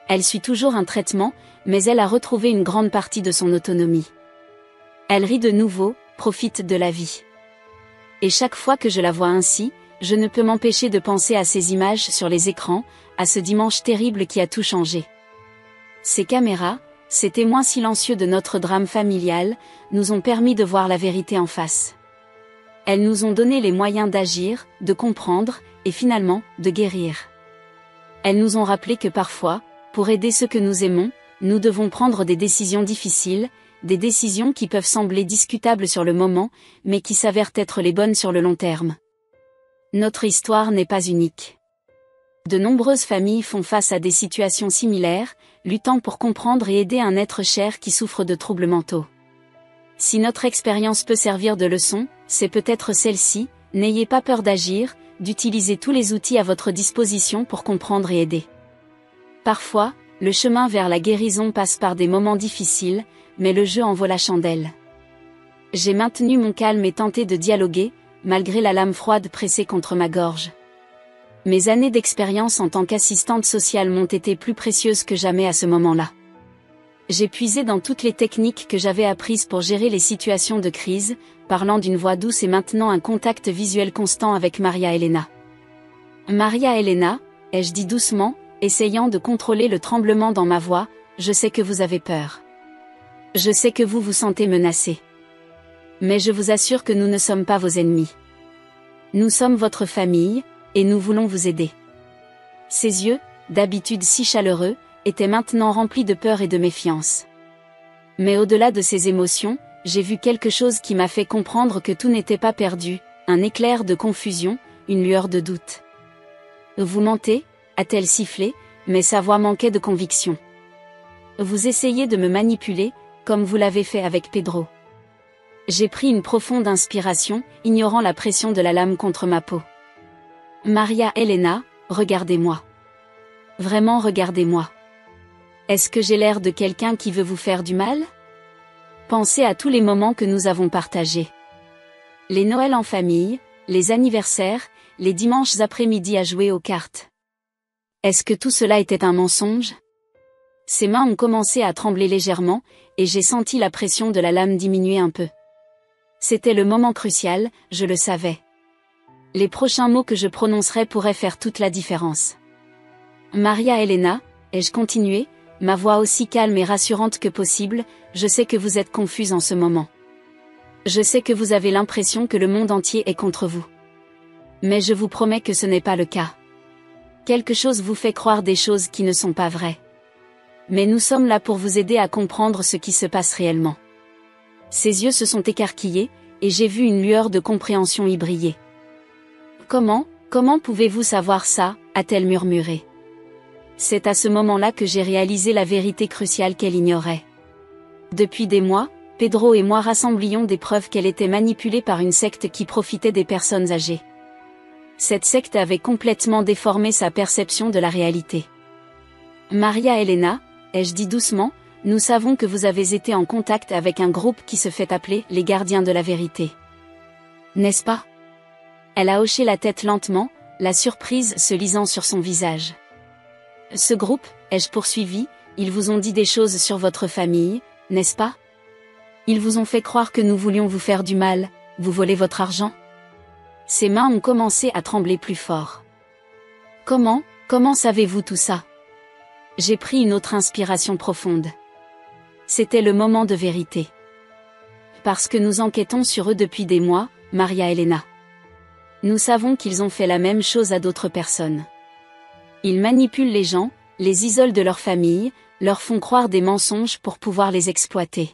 Elle suit toujours un traitement, mais elle a retrouvé une grande partie de son autonomie. Elle rit de nouveau, profite de la vie. Et chaque fois que je la vois ainsi, je ne peux m'empêcher de penser à ces images sur les écrans, à ce dimanche terrible qui a tout changé. Ces caméras, ces témoins silencieux de notre drame familial, nous ont permis de voir la vérité en face. Elles nous ont donné les moyens d'agir, de comprendre, et finalement, de guérir. Elles nous ont rappelé que parfois, pour aider ceux que nous aimons, nous devons prendre des décisions difficiles, des décisions qui peuvent sembler discutables sur le moment, mais qui s'avèrent être les bonnes sur le long terme. Notre histoire n'est pas unique. De nombreuses familles font face à des situations similaires, luttant pour comprendre et aider un être cher qui souffre de troubles mentaux. Si notre expérience peut servir de leçon, c'est peut-être celle-ci: n'ayez pas peur d'agir, d'utiliser tous les outils à votre disposition pour comprendre et aider. Parfois, le chemin vers la guérison passe par des moments difficiles, mais le jeu en vaut la chandelle. J'ai maintenu mon calme et tenté de dialoguer, malgré la lame froide pressée contre ma gorge. Mes années d'expérience en tant qu'assistante sociale m'ont été plus précieuses que jamais à ce moment-là. J'ai puisé dans toutes les techniques que j'avais apprises pour gérer les situations de crise, parlant d'une voix douce et maintenant un contact visuel constant avec Maria Elena. « Maria Elena », ai-je dit doucement, essayant de contrôler le tremblement dans ma voix, « je sais que vous avez peur. Je sais que vous vous sentez menacée. Mais je vous assure que nous ne sommes pas vos ennemis. Nous sommes votre famille, et nous voulons vous aider. » Ses yeux, d'habitude si chaleureux, étaient maintenant remplis de peur et de méfiance. Mais au-delà de ces émotions, j'ai vu quelque chose qui m'a fait comprendre que tout n'était pas perdu, un éclair de confusion, une lueur de doute. « Vous mentez ?» a-t-elle sifflé, mais sa voix manquait de conviction. « Vous essayez de me manipuler, comme vous l'avez fait avec Pedro. » J'ai pris une profonde inspiration, ignorant la pression de la lame contre ma peau. « Maria Elena, regardez-moi. Vraiment, regardez-moi. Est-ce que j'ai l'air de quelqu'un qui veut vous faire du mal? Pensez à tous les moments que nous avons partagés. Les Noëls en famille, les anniversaires, les dimanches après-midi à jouer aux cartes. Est-ce que tout cela était un mensonge? Ses mains ont commencé à trembler légèrement, et j'ai senti la pression de la lame diminuer un peu. C'était le moment crucial, je le savais. Les prochains mots que je prononcerais pourraient faire toute la différence. Maria Elena, ai-je continué, ma voix aussi calme et rassurante que possible, je sais que vous êtes confuse en ce moment. Je sais que vous avez l'impression que le monde entier est contre vous. Mais je vous promets que ce n'est pas le cas. Quelque chose vous fait croire des choses qui ne sont pas vraies. Mais nous sommes là pour vous aider à comprendre ce qui se passe réellement. Ses yeux se sont écarquillés, et j'ai vu une lueur de compréhension y briller. Comment pouvez-vous savoir ça, a-t-elle murmuré. C'est à ce moment-là que j'ai réalisé la vérité cruciale qu'elle ignorait. Depuis des mois, Pedro et moi rassemblions des preuves qu'elle était manipulée par une secte qui profitait des personnes âgées. Cette secte avait complètement déformé sa perception de la réalité. Maria Elena, ai-je dit doucement, nous savons que vous avez été en contact avec un groupe qui se fait appeler les gardiens de la vérité. N'est-ce pas? Elle a hoché la tête lentement, la surprise se lisant sur son visage. Ce groupe, ai-je poursuivi, ils vous ont dit des choses sur votre famille, n'est-ce pas? Ils vous ont fait croire que nous voulions vous faire du mal, vous voler votre argent? Ses mains ont commencé à trembler plus fort. Comment savez-vous tout ça? J'ai pris une autre inspiration profonde. C'était le moment de vérité. Parce que nous enquêtons sur eux depuis des mois, Maria Elena. Nous savons qu'ils ont fait la même chose à d'autres personnes. Ils manipulent les gens, les isolent de leur famille, leur font croire des mensonges pour pouvoir les exploiter.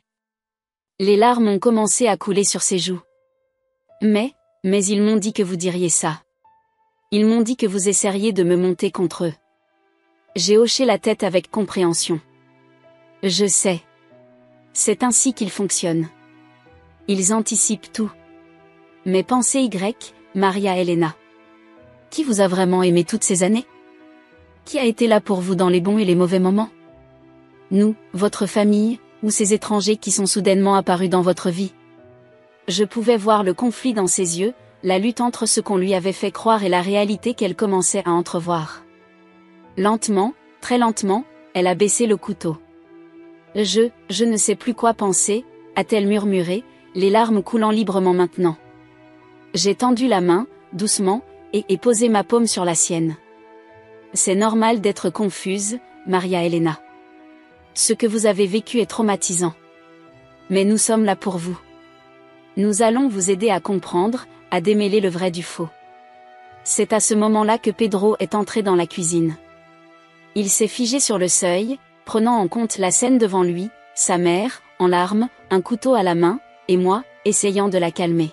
Les larmes ont commencé à couler sur ses joues. Mais ils m'ont dit que vous diriez ça. Ils m'ont dit que vous essaieriez de me monter contre eux. J'ai hoché la tête avec compréhension. Je sais. C'est ainsi qu'ils fonctionnent. Ils anticipent tout. Mais pensez Maria Elena. Qui vous a vraiment aimé toutes ces années? Qui a été là pour vous dans les bons et les mauvais moments? Nous, votre famille, ou ces étrangers qui sont soudainement apparus dans votre vie? Je pouvais voir le conflit dans ses yeux, la lutte entre ce qu'on lui avait fait croire et la réalité qu'elle commençait à entrevoir. Lentement, très lentement, elle a baissé le couteau. Je ne sais plus quoi penser, a-t-elle murmuré, les larmes coulant librement maintenant. J'ai tendu la main, doucement, et posé ma paume sur la sienne. C'est normal d'être confuse, Maria Elena. Ce que vous avez vécu est traumatisant. Mais nous sommes là pour vous. Nous allons vous aider à comprendre, à démêler le vrai du faux. C'est à ce moment-là que Pedro est entré dans la cuisine. Il s'est figé sur le seuil, prenant en compte la scène devant lui, sa mère, en larmes, un couteau à la main, et moi, essayant de la calmer.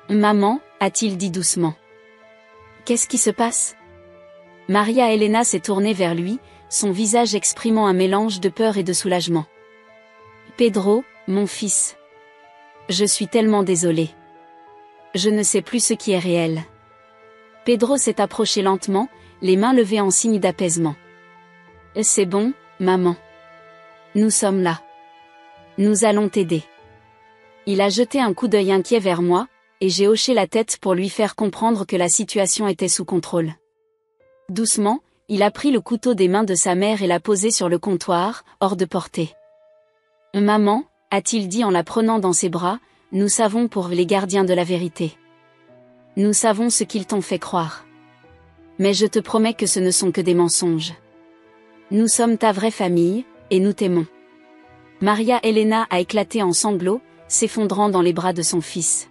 « Maman » a-t-il dit doucement. « Qu'est-ce qui se passe ?» Maria Elena s'est tournée vers lui, son visage exprimant un mélange de peur et de soulagement. « Pedro, mon fils. Je suis tellement désolée. Je ne sais plus ce qui est réel. » Pedro s'est approché lentement, les mains levées en signe d'apaisement. « C'est bon, maman. Nous sommes là. Nous allons t'aider. » Il a jeté un coup d'œil inquiet vers moi, et j'ai hoché la tête pour lui faire comprendre que la situation était sous contrôle. Doucement, il a pris le couteau des mains de sa mère et l'a posé sur le comptoir, hors de portée. « Maman » a-t-il dit en la prenant dans ses bras, nous savons pour les gardiens de la vérité. Nous savons ce qu'ils t'ont fait croire. Mais je te promets que ce ne sont que des mensonges. Nous sommes ta vraie famille, et nous t'aimons. Maria Elena a éclaté en sanglots, s'effondrant dans les bras de son fils.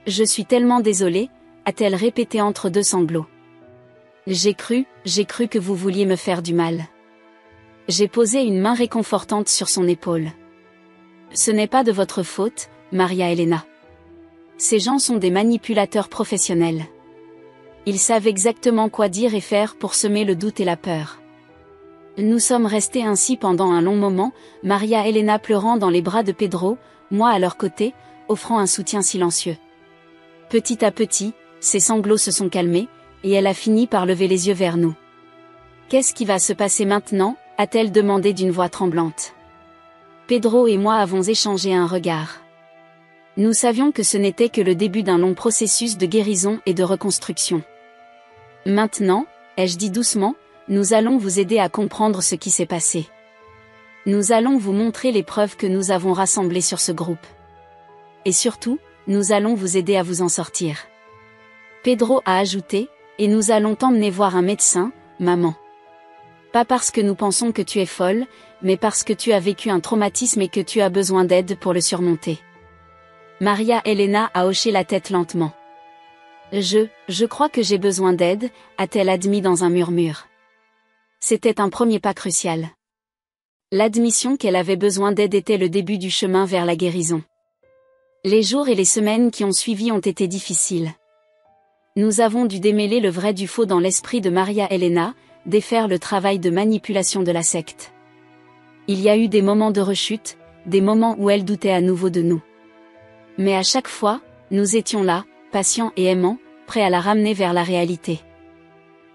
Je suis tellement désolée, a-t-elle répété entre deux sanglots. J'ai cru que vous vouliez me faire du mal. J'ai posé une main réconfortante sur son épaule. Ce n'est pas de votre faute, Maria Elena. Ces gens sont des manipulateurs professionnels. Ils savent exactement quoi dire et faire pour semer le doute et la peur. Nous sommes restés ainsi pendant un long moment, Maria Elena pleurant dans les bras de Pedro, moi à leur côté, offrant un soutien silencieux. Petit à petit, ses sanglots se sont calmés, et elle a fini par lever les yeux vers nous. Qu'est-ce qui va se passer maintenant ? A-t-elle demandé d'une voix tremblante. Pedro et moi avons échangé un regard. Nous savions que ce n'était que le début d'un long processus de guérison et de reconstruction. Maintenant, ai-je dit doucement, nous allons vous aider à comprendre ce qui s'est passé. Nous allons vous montrer les preuves que nous avons rassemblées sur ce groupe. Et surtout, nous allons vous aider à vous en sortir. Pedro a ajouté, et nous allons t'emmener voir un médecin, maman. Pas parce que nous pensons que tu es folle, mais parce que tu as vécu un traumatisme et que tu as besoin d'aide pour le surmonter. Maria Elena a hoché la tête lentement. Je crois que j'ai besoin d'aide, a-t-elle admis dans un murmure. C'était un premier pas crucial. L'admission qu'elle avait besoin d'aide était le début du chemin vers la guérison. Les jours et les semaines qui ont suivi ont été difficiles. Nous avons dû démêler le vrai du faux dans l'esprit de Maria Elena, défaire le travail de manipulation de la secte. Il y a eu des moments de rechute, des moments où elle doutait à nouveau de nous. Mais à chaque fois, nous étions là, patients et aimants, prêts à la ramener vers la réalité.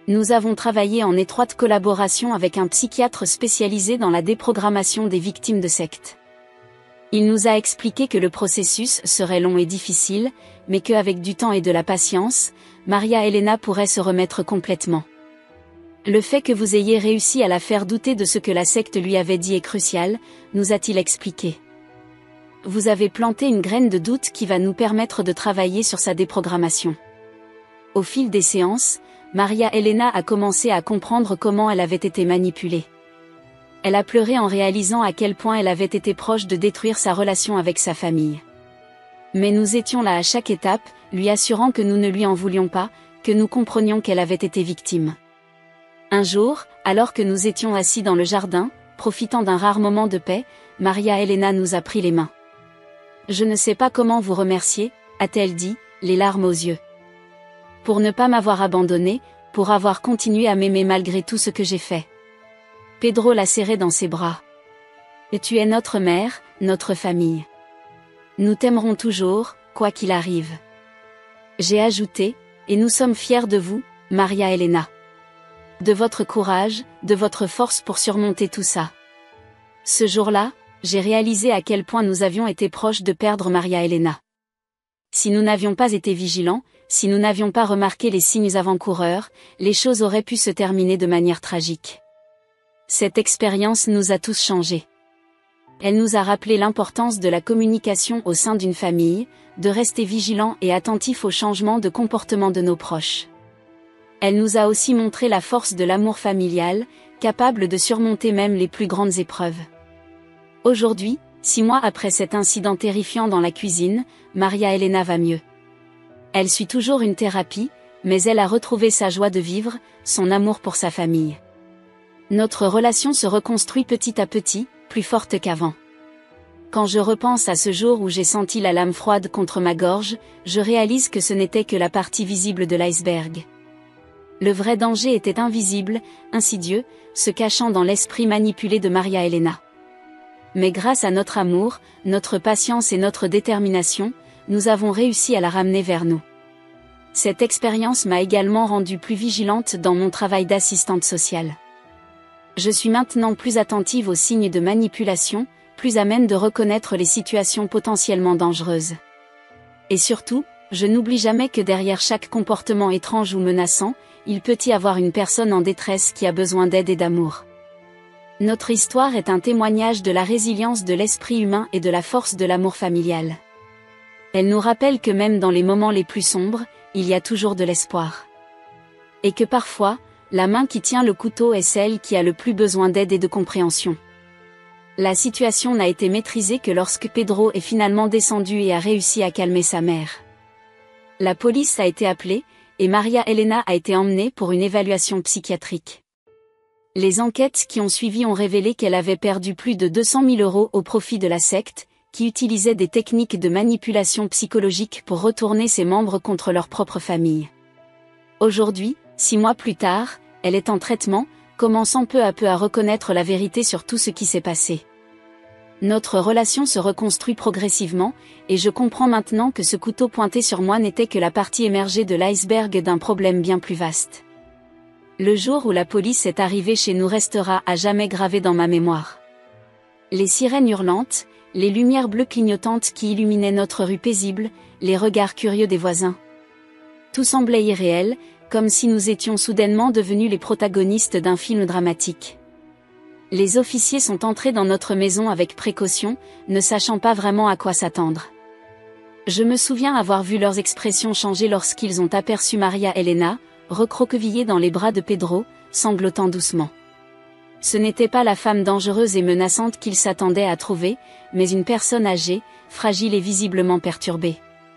Nous avons travaillé en étroite collaboration avec un psychiatre spécialisé dans la déprogrammation des victimes de sectes. Il nous a expliqué que le processus serait long et difficile, mais qu'avec du temps et de la patience, Maria Elena pourrait se remettre complètement. Le fait que vous ayez réussi à la faire douter de ce que la secte lui avait dit est crucial, nous a-t-il expliqué. Vous avez planté une graine de doute qui va nous permettre de travailler sur sa déprogrammation. Au fil des séances, Maria Elena a commencé à comprendre comment elle avait été manipulée. Elle a pleuré en réalisant à quel point elle avait été proche de détruire sa relation avec sa famille. Mais nous étions là à chaque étape, lui assurant que nous ne lui en voulions pas, que nous comprenions qu'elle avait été victime. Un jour, alors que nous étions assis dans le jardin, profitant d'un rare moment de paix, Maria Elena nous a pris les mains. « Je ne sais pas comment vous remercier », a-t-elle dit, les larmes aux yeux. « Pour ne pas m'avoir abandonnée, pour avoir continué à m'aimer malgré tout ce que j'ai fait. » Pedro l'a serrée dans ses bras. « Et tu es notre mère, notre famille. Nous t'aimerons toujours, quoi qu'il arrive. » J'ai ajouté, « Et nous sommes fiers de vous, Maria Elena. De votre courage, de votre force pour surmonter tout ça. » Ce jour-là, j'ai réalisé à quel point nous avions été proches de perdre Maria Elena. Si nous n'avions pas été vigilants, si nous n'avions pas remarqué les signes avant-coureurs, les choses auraient pu se terminer de manière tragique. Cette expérience nous a tous changés. Elle nous a rappelé l'importance de la communication au sein d'une famille, de rester vigilants et attentifs aux changements de comportement de nos proches. Elle nous a aussi montré la force de l'amour familial, capable de surmonter même les plus grandes épreuves. Aujourd'hui, 6 mois après cet incident terrifiant dans la cuisine, Maria Elena va mieux. Elle suit toujours une thérapie, mais elle a retrouvé sa joie de vivre, son amour pour sa famille. Notre relation se reconstruit petit à petit, plus forte qu'avant. Quand je repense à ce jour où j'ai senti la lame froide contre ma gorge, je réalise que ce n'était que la partie visible de l'iceberg. Le vrai danger était invisible, insidieux, se cachant dans l'esprit manipulé de Maria Elena. Mais grâce à notre amour, notre patience et notre détermination, nous avons réussi à la ramener vers nous. Cette expérience m'a également rendue plus vigilante dans mon travail d'assistante sociale. Je suis maintenant plus attentive aux signes de manipulation, plus à même de reconnaître les situations potentiellement dangereuses. Et surtout, je n'oublie jamais que derrière chaque comportement étrange ou menaçant, il peut y avoir une personne en détresse qui a besoin d'aide et d'amour. Notre histoire est un témoignage de la résilience de l'esprit humain et de la force de l'amour familial. Elle nous rappelle que même dans les moments les plus sombres, il y a toujours de l'espoir. Et que parfois, la main qui tient le couteau est celle qui a le plus besoin d'aide et de compréhension. La situation n'a été maîtrisée que lorsque Pedro est finalement descendu et a réussi à calmer sa mère. La police a été appelée, et Maria Elena a été emmenée pour une évaluation psychiatrique. Les enquêtes qui ont suivi ont révélé qu'elle avait perdu plus de 200 000 € au profit de la secte, qui utilisait des techniques de manipulation psychologique pour retourner ses membres contre leur propre famille. Aujourd'hui, 6 mois plus tard, elle est en traitement, commençant peu à peu à reconnaître la vérité sur tout ce qui s'est passé. Notre relation se reconstruit progressivement, et je comprends maintenant que ce couteau pointé sur moi n'était que la partie émergée de l'iceberg d'un problème bien plus vaste. Le jour où la police est arrivée chez nous restera à jamais gravé dans ma mémoire. Les sirènes hurlantes, les lumières bleues clignotantes qui illuminaient notre rue paisible, les regards curieux des voisins. Tout semblait irréel, comme si nous étions soudainement devenus les protagonistes d'un film dramatique. Les officiers sont entrés dans notre maison avec précaution, ne sachant pas vraiment à quoi s'attendre. Je me souviens avoir vu leurs expressions changer lorsqu'ils ont aperçu Maria Elena, recroquevillée dans les bras de Pedro, sanglotant doucement. Ce n'était pas la femme dangereuse et menaçante qu'ils s'attendaient à trouver, mais une personne âgée, fragile et visiblement perturbée.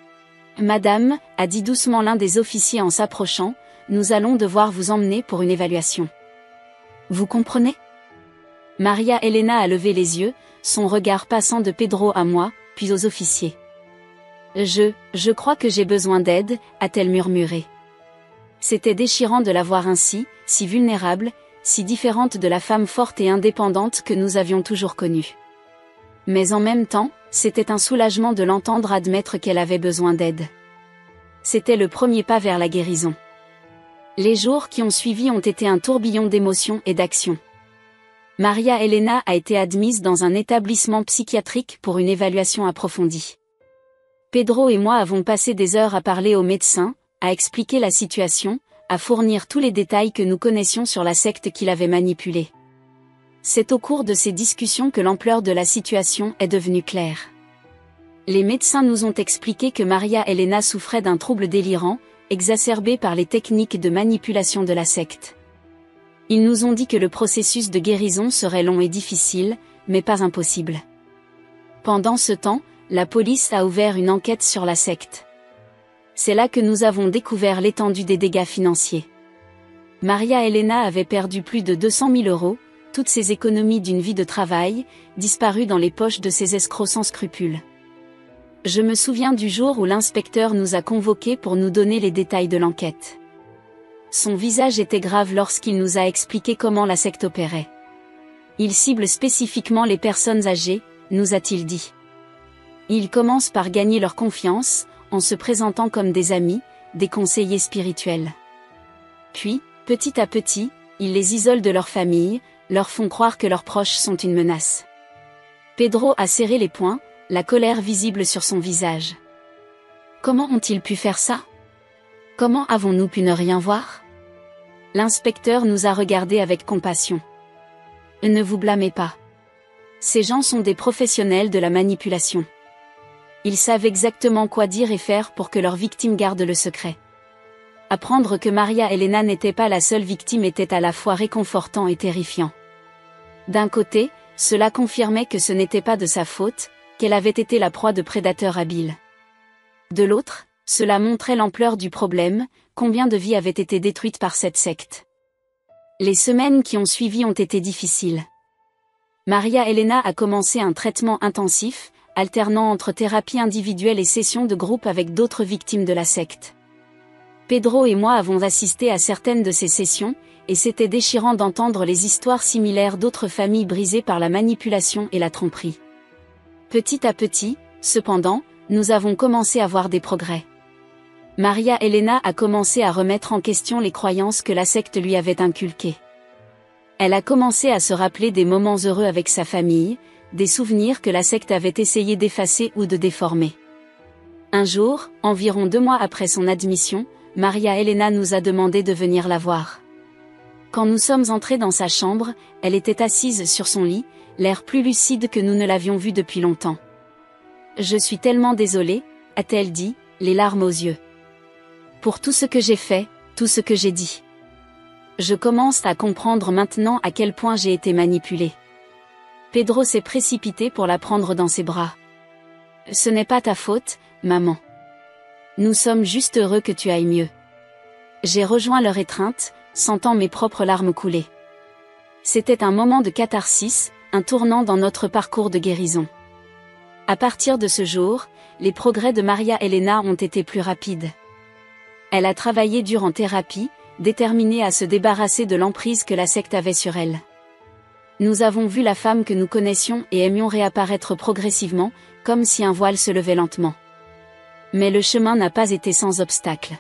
« Madame » a dit doucement l'un des officiers en s'approchant, « nous allons devoir vous emmener pour une évaluation. » Vous comprenez ? Maria Elena a levé les yeux, son regard passant de Pedro à moi, puis aux officiers. « Je crois que j'ai besoin d'aide » a-t-elle murmuré. C'était déchirant de la voir ainsi, si vulnérable, si différente de la femme forte et indépendante que nous avions toujours connue. Mais en même temps, c'était un soulagement de l'entendre admettre qu'elle avait besoin d'aide. C'était le premier pas vers la guérison. Les jours qui ont suivi ont été un tourbillon d'émotions et d'actions. Maria Elena a été admise dans un établissement psychiatrique pour une évaluation approfondie. Pedro et moi avons passé des heures à parler au médecin, à expliquer la situation, à fournir tous les détails que nous connaissions sur la secte qui l'avait manipulée. C'est au cours de ces discussions que l'ampleur de la situation est devenue claire. Les médecins nous ont expliqué que Maria Elena souffrait d'un trouble délirant, exacerbé par les techniques de manipulation de la secte. Ils nous ont dit que le processus de guérison serait long et difficile, mais pas impossible. Pendant ce temps, la police a ouvert une enquête sur la secte. C'est là que nous avons découvert l'étendue des dégâts financiers. Maria Elena avait perdu plus de 200 000 €, toutes ses économies d'une vie de travail, disparues dans les poches de ces escrocs sans scrupules. Je me souviens du jour où l'inspecteur nous a convoqués pour nous donner les détails de l'enquête. Son visage était grave lorsqu'il nous a expliqué comment la secte opérait. Il cible spécifiquement les personnes âgées, nous a-t-il dit. Il commence par gagner leur confiance, en se présentant comme des amis, des conseillers spirituels. Puis, petit à petit, ils les isolent de leur famille, leur font croire que leurs proches sont une menace. Pedro a serré les poings, la colère visible sur son visage. Comment ont-ils pu faire ça ? Comment avons-nous pu ne rien voir ? L'inspecteur nous a regardés avec compassion. Ne vous blâmez pas. Ces gens sont des professionnels de la manipulation. Ils savent exactement quoi dire et faire pour que leurs victimes gardent le secret. Apprendre que Maria Elena n'était pas la seule victime était à la fois réconfortant et terrifiant. D'un côté, cela confirmait que ce n'était pas de sa faute, qu'elle avait été la proie de prédateurs habiles. De l'autre, cela montrait l'ampleur du problème, combien de vies avaient été détruites par cette secte. Les semaines qui ont suivi ont été difficiles. Maria Elena a commencé un traitement intensif, alternant entre thérapie individuelle et sessions de groupe avec d'autres victimes de la secte. Pedro et moi avons assisté à certaines de ces sessions, et c'était déchirant d'entendre les histoires similaires d'autres familles brisées par la manipulation et la tromperie. Petit à petit, cependant, nous avons commencé à voir des progrès. Maria Elena a commencé à remettre en question les croyances que la secte lui avait inculquées. Elle a commencé à se rappeler des moments heureux avec sa famille, des souvenirs que la secte avait essayé d'effacer ou de déformer. Un jour, environ 2 mois après son admission, Maria Elena nous a demandé de venir la voir. Quand nous sommes entrés dans sa chambre, elle était assise sur son lit, l'air plus lucide que nous ne l'avions vue depuis longtemps. « Je suis tellement désolée » a-t-elle dit, les larmes aux yeux. « Pour tout ce que j'ai fait, tout ce que j'ai dit. Je commence à comprendre maintenant à quel point j'ai été manipulée. » Pedro s'est précipité pour la prendre dans ses bras. « Ce n'est pas ta faute, maman. Nous sommes juste heureux que tu ailles mieux. » J'ai rejoint leur étreinte, sentant mes propres larmes couler. C'était un moment de catharsis, un tournant dans notre parcours de guérison. À partir de ce jour, les progrès de Maria Elena ont été plus rapides. Elle a travaillé dur en thérapie, déterminée à se débarrasser de l'emprise que la secte avait sur elle. Nous avons vu la femme que nous connaissions et aimions réapparaître progressivement, comme si un voile se levait lentement. Mais le chemin n'a pas été sans obstacle.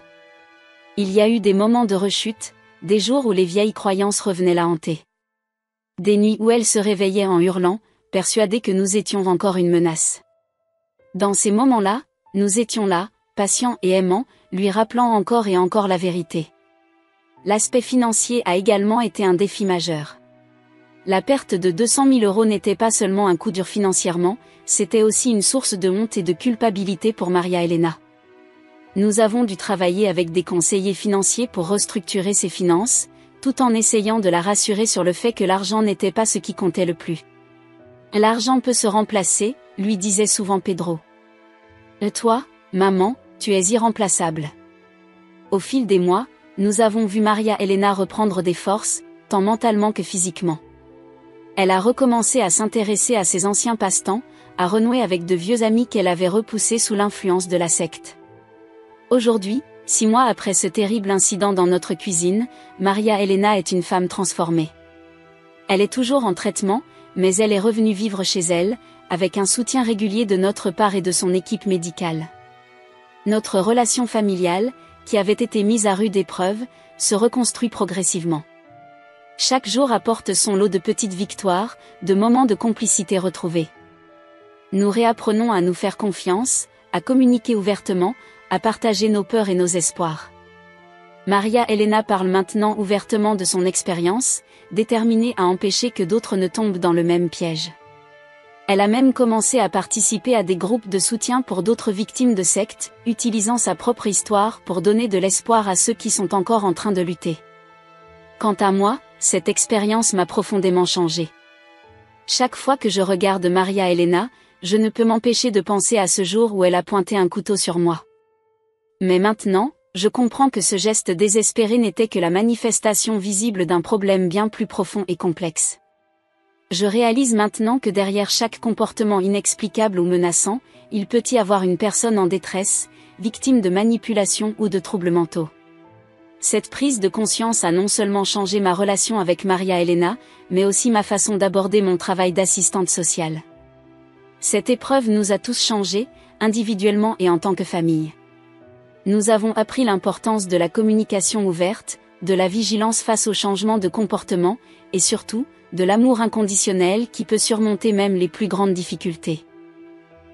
Il y a eu des moments de rechute, des jours où les vieilles croyances revenaient la hanter. Des nuits où elle se réveillait en hurlant, persuadée que nous étions encore une menace. Dans ces moments-là, nous étions là, patients et aimants, lui rappelant encore et encore la vérité. L'aspect financier a également été un défi majeur. La perte de 200 000 € n'était pas seulement un coup dur financièrement, c'était aussi une source de honte et de culpabilité pour Maria Elena. Nous avons dû travailler avec des conseillers financiers pour restructurer ses finances, tout en essayant de la rassurer sur le fait que l'argent n'était pas ce qui comptait le plus. L'argent peut se remplacer, lui disait souvent Pedro. Toi, maman, tu es irremplaçable. Au fil des mois, nous avons vu Maria Elena reprendre des forces, tant mentalement que physiquement. Elle a recommencé à s'intéresser à ses anciens passe-temps, à renouer avec de vieux amis qu'elle avait repoussés sous l'influence de la secte. Aujourd'hui, 6 mois après ce terrible incident dans notre cuisine, Maria Elena est une femme transformée. Elle est toujours en traitement, mais elle est revenue vivre chez elle, avec un soutien régulier de notre part et de son équipe médicale. Notre relation familiale, qui avait été mise à rude épreuve, se reconstruit progressivement. Chaque jour apporte son lot de petites victoires, de moments de complicité retrouvés. Nous réapprenons à nous faire confiance, à communiquer ouvertement, à partager nos peurs et nos espoirs. Maria Elena parle maintenant ouvertement de son expérience, déterminée à empêcher que d'autres ne tombent dans le même piège. Elle a même commencé à participer à des groupes de soutien pour d'autres victimes de sectes, utilisant sa propre histoire pour donner de l'espoir à ceux qui sont encore en train de lutter. Quant à moi, cette expérience m'a profondément changé. Chaque fois que je regarde Maria Elena, je ne peux m'empêcher de penser à ce jour où elle a pointé un couteau sur moi. Mais maintenant, je comprends que ce geste désespéré n'était que la manifestation visible d'un problème bien plus profond et complexe. Je réalise maintenant que derrière chaque comportement inexplicable ou menaçant, il peut y avoir une personne en détresse, victime de manipulation ou de troubles mentaux. Cette prise de conscience a non seulement changé ma relation avec Maria Elena, mais aussi ma façon d'aborder mon travail d'assistante sociale. Cette épreuve nous a tous changés, individuellement et en tant que famille. Nous avons appris l'importance de la communication ouverte, de la vigilance face aux changements de comportement, et surtout, de l'amour inconditionnel qui peut surmonter même les plus grandes difficultés.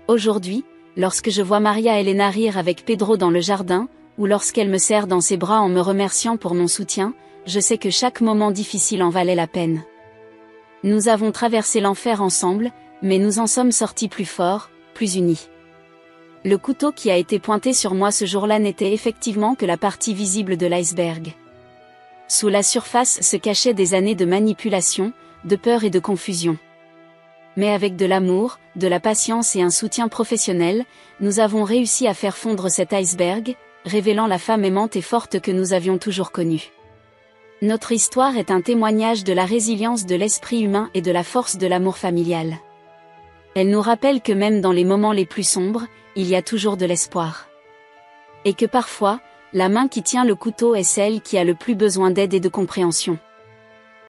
Aujourd'hui, lorsque je vois Maria Elena rire avec Pedro dans le jardin, ou lorsqu'elle me serre dans ses bras en me remerciant pour mon soutien, je sais que chaque moment difficile en valait la peine. Nous avons traversé l'enfer ensemble, mais nous en sommes sortis plus forts, plus unis. Le couteau qui a été pointé sur moi ce jour-là n'était effectivement que la partie visible de l'iceberg. Sous la surface se cachaient des années de manipulation, de peur et de confusion. Mais avec de l'amour, de la patience et un soutien professionnel, nous avons réussi à faire fondre cet iceberg, révélant la femme aimante et forte que nous avions toujours connue. Notre histoire est un témoignage de la résilience de l'esprit humain et de la force de l'amour familial. Elle nous rappelle que même dans les moments les plus sombres, il y a toujours de l'espoir. Et que parfois, la main qui tient le couteau est celle qui a le plus besoin d'aide et de compréhension.